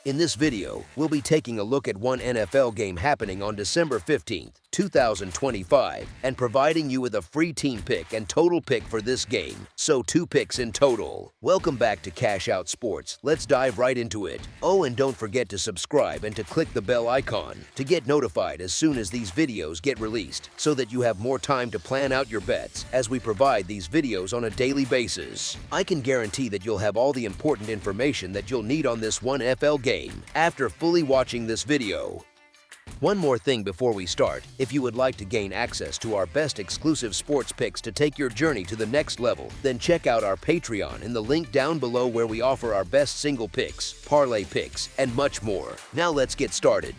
In this video, we'll be taking a look at one NFL game happening on December 15th, 2025, and providing you with a free team pick and total pick for this game, so 2 picks in total. Welcome back to Cash Out Sports. Let's dive right into it. Oh, and don't forget to subscribe and to click the bell icon to get notified as soon as these videos get released, so that you have more time to plan out your bets as we provide these videos on a daily basis. I can guarantee that you'll have all the important information that you'll need on this one NFL game after fully watching this video. One more thing before we start: if you would like to gain access to our best exclusive sports picks to take your journey to the next level, then check out our Patreon in the link down below, where we offer our best single picks, parlay picks, and much more. Now let's get started.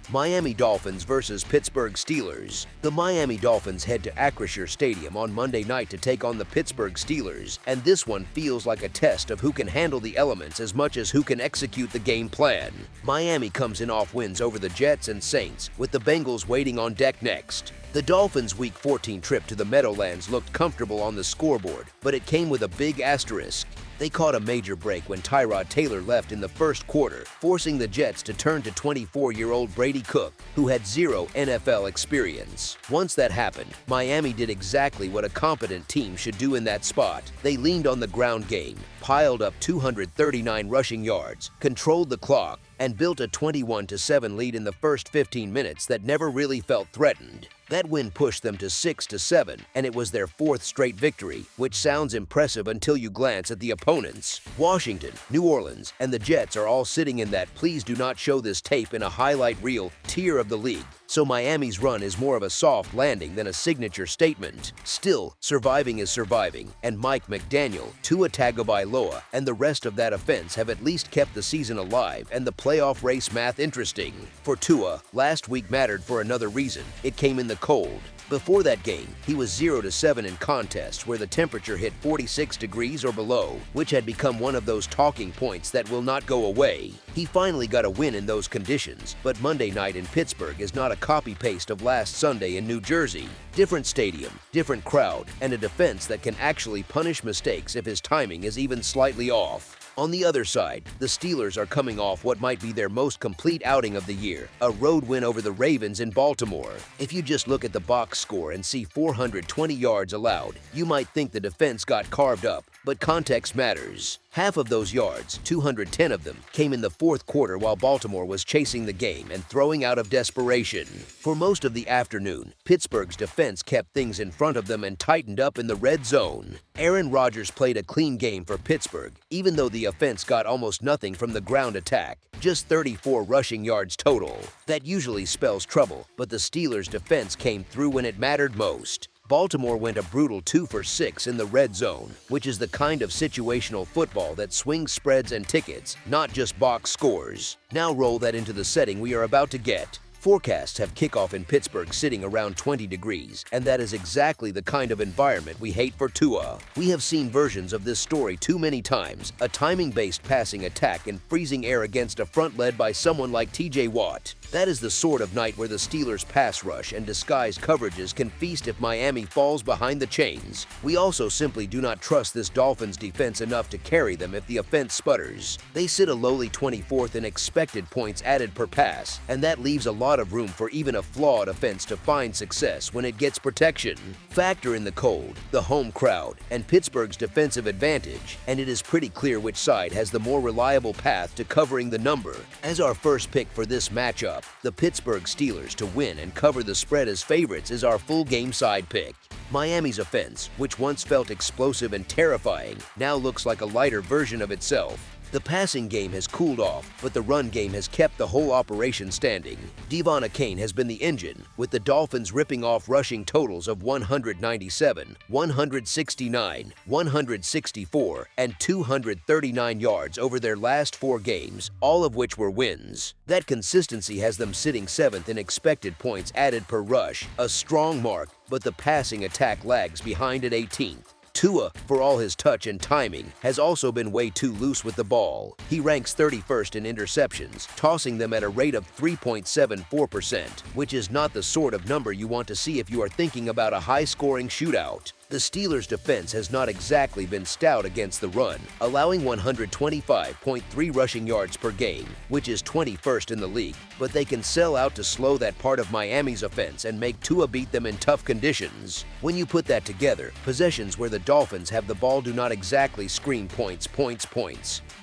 Miami Dolphins versus Pittsburgh Steelers. The Miami Dolphins head to Acrisure Stadium on Monday night to take on the Pittsburgh Steelers, and this one feels like a test of who can handle the elements as much as who can execute the game plan. Miami comes in off wins over the Jets and Saints, with the Bengals waiting on deck next. The Dolphins' Week 14 trip to the Meadowlands looked comfortable on the scoreboard, but it came with a big asterisk. They caught a major break when Tyrod Taylor left in the first quarter, forcing the Jets to turn to 24-year-old Brady Cook, who had zero NFL experience. Once that happened, Miami did exactly what a competent team should do in that spot. They leaned on the ground game, piled up 239 rushing yards, controlled the clock, and built a 21-7 lead in the first 15 minutes that never really felt threatened. That win pushed them to 6-7, and it was their 4th straight victory, which sounds impressive until you glance at the opponents. Washington, New Orleans, and the Jets are all sitting in that "please do not show this tape in a highlight reel" tier of the league, so Miami's run is more of a soft landing than a signature statement. Still, surviving is surviving, and Mike McDaniel, Tua Tagovailoa, and the rest of that offense have at least kept the season alive and the playoff race math interesting. For Tua, last week mattered for another reason. It came in the cold. Before that game, he was 0-7 in contests where the temperature hit 46 degrees or below, which had become one of those talking points that will not go away. He finally got a win in those conditions, but Monday night in Pittsburgh is not a copy-paste of last Sunday in New Jersey. Different stadium, different crowd, and a defense that can actually punish mistakes if his timing is even slightly off. On the other side, the Steelers are coming off what might be their most complete outing of the year, a road win over the Ravens in Baltimore. If you just look at the box score and see 420 yards allowed, you might think the defense got carved up, but context matters. Half of those yards, 210 of them, came in the fourth quarter while Baltimore was chasing the game and throwing out of desperation. For most of the afternoon, Pittsburgh's defense kept things in front of them and tightened up in the red zone. Aaron Rodgers played a clean game for Pittsburgh, even though the offense got almost nothing from the ground attack, just 34 rushing yards total. That usually spells trouble, but the Steelers' defense came through when it mattered most. Baltimore went a brutal 2 for 6 in the red zone, which is the kind of situational football that swings spreads and tickets, not just box scores. Now roll that into the setting we are about to get. Forecasts have kickoff in Pittsburgh sitting around 20 degrees, and that is exactly the kind of environment we hate for Tua. We have seen versions of this story too many times: a timing-based passing attack in freezing air against a front led by someone like TJ Watt. That is the sort of night where the Steelers' pass rush and disguised coverages can feast if Miami falls behind the chains. We also simply do not trust this Dolphins defense enough to carry them if the offense sputters. They sit a lowly 24th in expected points added per pass, and that leaves a lot of room for even a flawed offense to find success when it gets protection. Factor in the cold, the home crowd, and Pittsburgh's defensive advantage, and it is pretty clear which side has the more reliable path to covering the number. As our first pick for this matchup, the Pittsburgh Steelers to win and cover the spread as favorites is our full game side pick. Miami's offense, which once felt explosive and terrifying, now looks like a lighter version of itself. The passing game has cooled off, but the run game has kept the whole operation standing. Devon Achane has been the engine, with the Dolphins ripping off rushing totals of 197, 169, 164, and 239 yards over their last 4 games, all of which were wins. That consistency has them sitting 7th in expected points added per rush, a strong mark, but the passing attack lags behind at 18th. Tua, for all his touch and timing, has also been way too loose with the ball. He ranks 31st in interceptions, tossing them at a rate of 3.74%, which is not the sort of number you want to see if you are thinking about a high-scoring shootout. The Steelers' defense has not exactly been stout against the run, allowing 125.3 rushing yards per game, which is 21st in the league, but they can sell out to slow that part of Miami's offense and make Tua beat them in tough conditions. When you put that together, possessions where the Dolphins have the ball do not exactly scream points.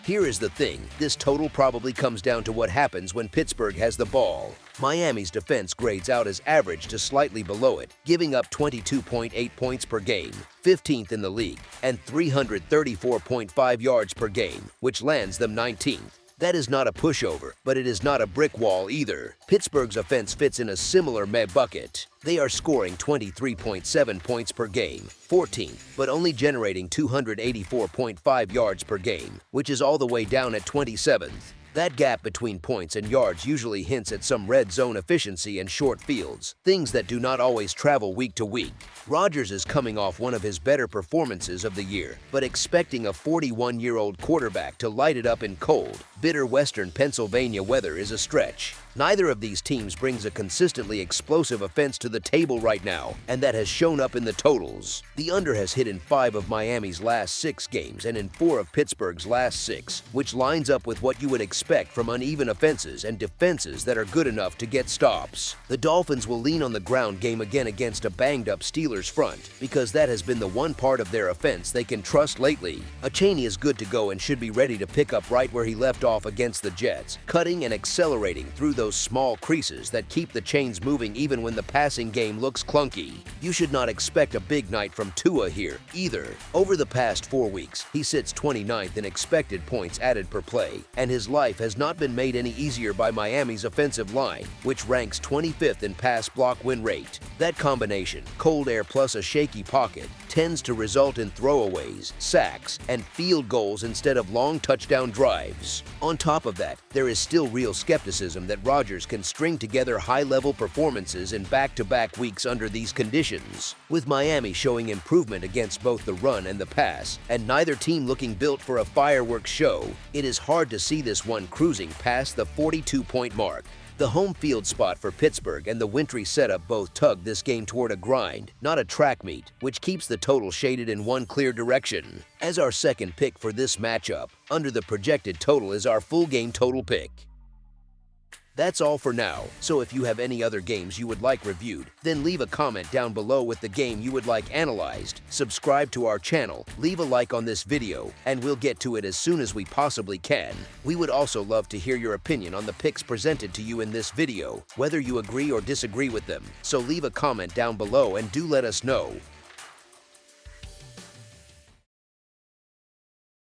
Here is the thing, this total probably comes down to what happens when Pittsburgh has the ball. Miami's defense grades out as average to slightly below it, giving up 22.8 points per game, 15th in the league, and 334.5 yards per game, which lands them 19th. That is not a pushover, but it is not a brick wall either. Pittsburgh's offense fits in a similar meh bucket. They are scoring 23.7 points per game, 14th, but only generating 284.5 yards per game, which is all the way down at 27th. That gap between points and yards usually hints at some red zone efficiency and short fields, things that do not always travel week to week. Rodgers is coming off one of his better performances of the year, but expecting a 41-year-old quarterback to light it up in cold, bitter western Pennsylvania weather is a stretch. Neither of these teams brings a consistently explosive offense to the table right now, and that has shown up in the totals. The under has hit in 5 of Miami's last 6 games and in 4 of Pittsburgh's last 6, which lines up with what you would expect from uneven offenses and defenses that are good enough to get stops. The Dolphins will lean on the ground game again against a banged-up Steelers front, because that has been the one part of their offense they can trust lately. Cheney is good to go and should be ready to pick up right where he left off against the Jets, cutting and accelerating through those small creases that keep the chains moving even when the passing game looks clunky. You should not expect a big night from Tua here, either. Over the past 4 weeks, he sits 29th in expected points added per play, and his life has not been made any easier by Miami's offensive line, which ranks 25th in pass block win rate. That combination, cold air plus a shaky pocket, tends to result in throwaways, sacks, and field goals instead of long touchdown drives. On top of that, there is still real skepticism that Rodgers can string together high-level performances in back-to-back weeks under these conditions. With Miami showing improvement against both the run and the pass, and neither team looking built for a fireworks show, it is hard to see this one cruising past the 42-point mark. The home field spot for Pittsburgh and the wintry setup both tug this game toward a grind, not a track meet, which keeps the total shaded in one clear direction. As our second pick for this matchup, under the projected total is our full game total pick. That's all for now, so if you have any other games you would like reviewed, then leave a comment down below with the game you would like analyzed, subscribe to our channel, leave a like on this video, and we'll get to it as soon as we possibly can. We would also love to hear your opinion on the picks presented to you in this video, whether you agree or disagree with them, so leave a comment down below and do let us know.